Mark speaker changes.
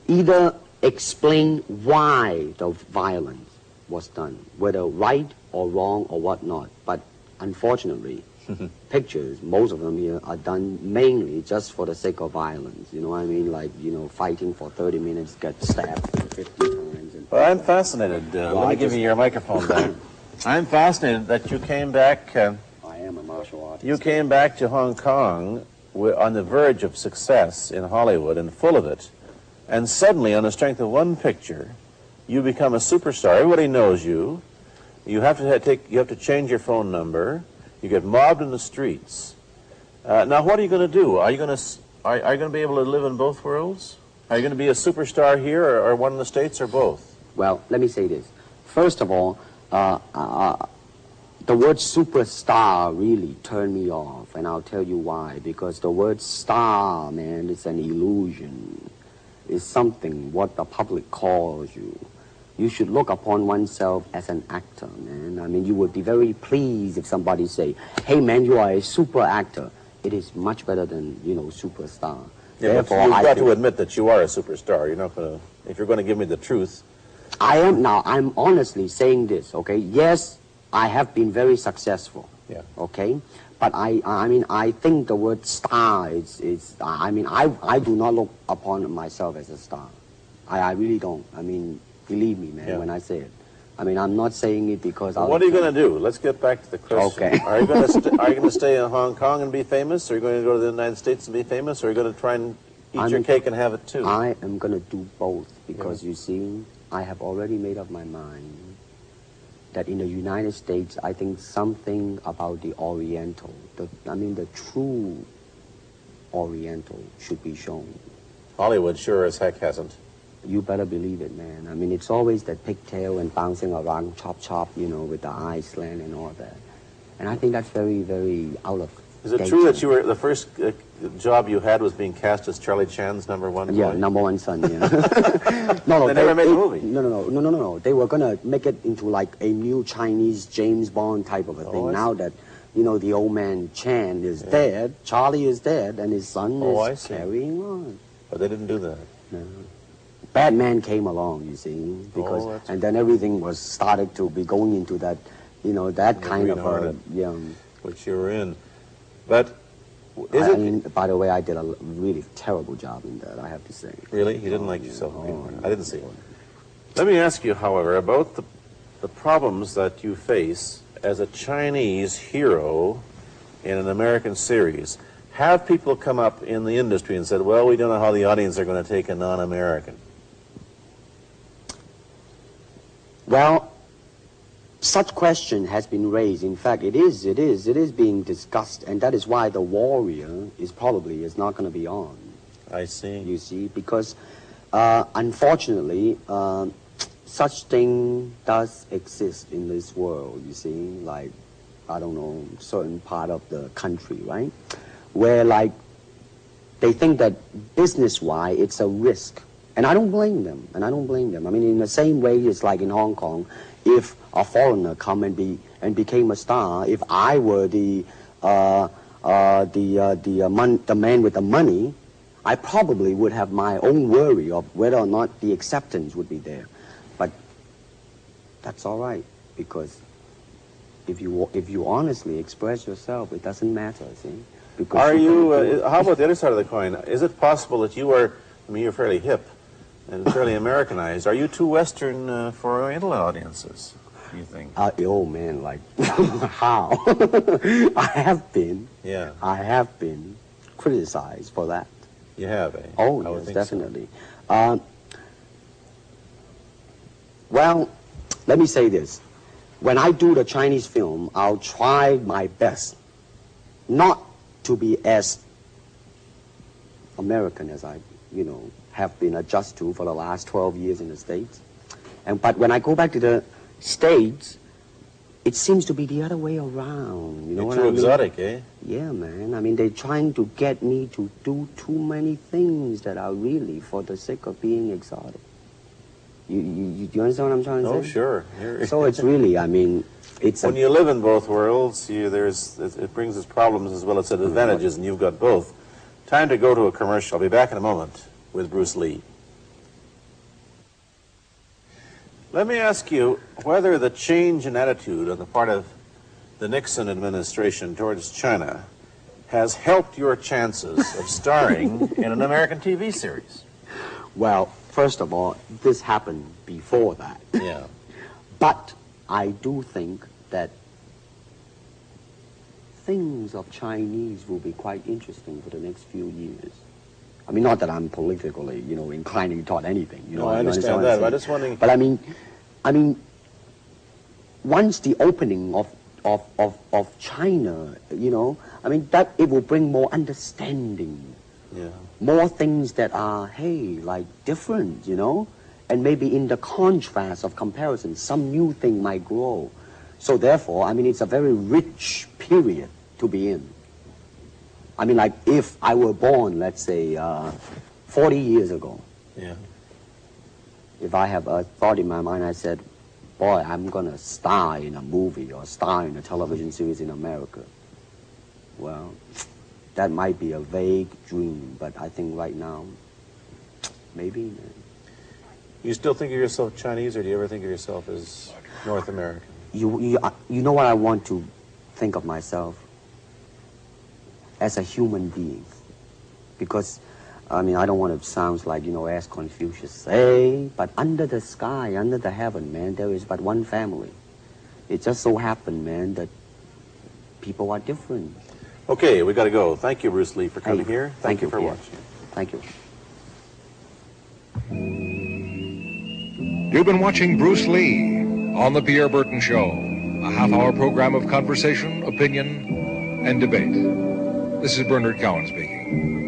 Speaker 1: either explain why the violence was done, whether right or wrong or whatnot. But unfortunately, pictures, most of them here, are done mainly just for the sake of violence. You know what I mean? Like, you know, fighting for 30 minutes, get stabbed 50 times. And
Speaker 2: well, I'm fascinated. Let me give you your microphone back. I'm fascinated that you came back.
Speaker 1: I am a martial artist.
Speaker 2: You came back to Hong Kong on the verge of success in Hollywood and full of it, and suddenly, on the strength of one picture, you become a superstar. Everybody knows you. You have to change your phone number. You get mobbed in the streets. Now, what are you going to do? Are you going to be able to live in both worlds? Are you going to be a superstar here, or one in the States, or both?
Speaker 1: Well, let me say this. First of all, the word superstar really turned me off, and I'll tell you why. Because the word star, man, is an illusion. It's something what the public calls you. You should look upon oneself as an actor, man. I mean, you would be very pleased if somebody say, hey, man, you are a super actor. It is much better than, you know, superstar.
Speaker 2: Yeah, therefore, you've got to admit that you are a superstar. You're not going to, if you're going to give me the truth.
Speaker 1: I am now. I'm honestly saying this, okay? Yes, I have been very successful.
Speaker 2: Yeah.
Speaker 1: Okay? But I mean, I think the word star is I mean, I do not look upon myself as a star. I really don't. I mean, believe me, man, when I say it. I mean, I'm not saying it because
Speaker 2: well, what are you going to do? Let's get back to the question.
Speaker 1: Okay.
Speaker 2: Are you going to stay in Hong Kong and be famous? Or are you going to go to the United States and be famous? Or are you going to try and eat your cake and have it too?
Speaker 1: I am going to do both because, you see, I have already made up my mind that in the United States, I think something about the Oriental, the true Oriental should be shown.
Speaker 2: Hollywood sure as heck hasn't.
Speaker 1: You better believe it, man. I mean, it's always that pigtail and bouncing around, chop, you know, with the eyes slant and all that. And I think that's very, very out of
Speaker 2: Is it true that you were, the first job you had was being cast as Charlie Chan's number one boy?
Speaker 1: Yeah, number one son, yeah. No,
Speaker 2: they never made the movie.
Speaker 1: No. They were going to make it into like a new Chinese James Bond type of a thing. Now that, you know, the old man Chan is dead, Charlie is dead, and his son is carrying on.
Speaker 2: But they didn't do that.
Speaker 1: No. Batman came along, you see, because, and then everything was started to be going into that, you know, that kind of a,
Speaker 2: which you were in. But
Speaker 1: I mean, by the way, I did a really terrible job in that, I have to say.
Speaker 2: Really? You didn't like yourself? I didn't see it. Let me ask you, however, about the problems that you face as a Chinese hero in an American series. Have people come up in the industry and said, well, we don't know how the audience are going to take a non-American?
Speaker 1: Well, such question has been raised. In fact, it is being discussed, and that is why The Warrior is not going to be on.
Speaker 2: I see.
Speaker 1: You see, because unfortunately, such thing does exist in this world. You see, like, I don't know, certain part of the country, right, where like they think that business-wise it's a risk. And I don't blame them, I mean, in the same way, it's like in Hong Kong, if a foreigner come and became a star, if I were the man with the money, I probably would have my own worry of whether or not the acceptance would be there. But that's all right, because if you honestly express yourself, it doesn't matter, see? Because
Speaker 2: are you, how about the other side of the coin? Is it possible that you are, I mean, you're fairly hip and fairly Americanized. Are you too Western for Oriental audiences, do you think?
Speaker 1: Oh, man, like, how? I have been criticized for that.
Speaker 2: You have, eh?
Speaker 1: Oh, yes, definitely. So. Well, let me say this. When I do the Chinese film, I'll try my best not to be as American as I, you know, have been adjusted to for the last 12 years in the States. But when I go back to the States, it seems to be the other way around. You know what I mean?
Speaker 2: Too exotic, eh?
Speaker 1: Yeah, man. I mean, they're trying to get me to do too many things that are really for the sake of being exotic. You understand what I'm trying to say?
Speaker 2: Oh, sure.
Speaker 1: So it's really, I mean, it's
Speaker 2: when you live in both worlds, it brings its problems as well as its advantages, and you've got both. Time to go to a commercial. I'll be back in a moment with Bruce Lee. Let me ask you whether the change in attitude on the part of the Nixon administration towards China has helped your chances of starring in an American TV series.
Speaker 1: Well, first of all, this happened before that.
Speaker 2: Yeah.
Speaker 1: But I do think that things of Chinese will be quite interesting for the next few years. I mean, not that I'm politically, inclining toward anything.
Speaker 2: No, I understand that, but I'm just wondering.
Speaker 1: But I mean, once the opening of China, that it will bring more understanding.
Speaker 2: Yeah.
Speaker 1: More things that are, different, and maybe in the contrast of comparison, some new thing might grow. So therefore, it's a very rich period to be in. If I were born, let's say, 40 years ago,
Speaker 2: yeah.
Speaker 1: If I have a thought in my mind, I said, boy, I'm going to star in a movie or star in a television series in America. Well, that might be a vague dream, but I think right now, maybe.
Speaker 2: You still think of yourself Chinese, or do you ever think of yourself as North American?
Speaker 1: You know what I want to think of myself? As a human being. Because, I don't want to sound like, as Confucius say, but under the sky, under the heaven, man, there is but one family. It just so happened, man, that people are different.
Speaker 2: Okay, we got to go. Thank you, Bruce Lee, for coming here. Thank you for watching.
Speaker 1: Thank you.
Speaker 3: You've been watching Bruce Lee on The Pierre Burton Show, a half-hour program of conversation, opinion, and debate. This is Bernard Cowan speaking.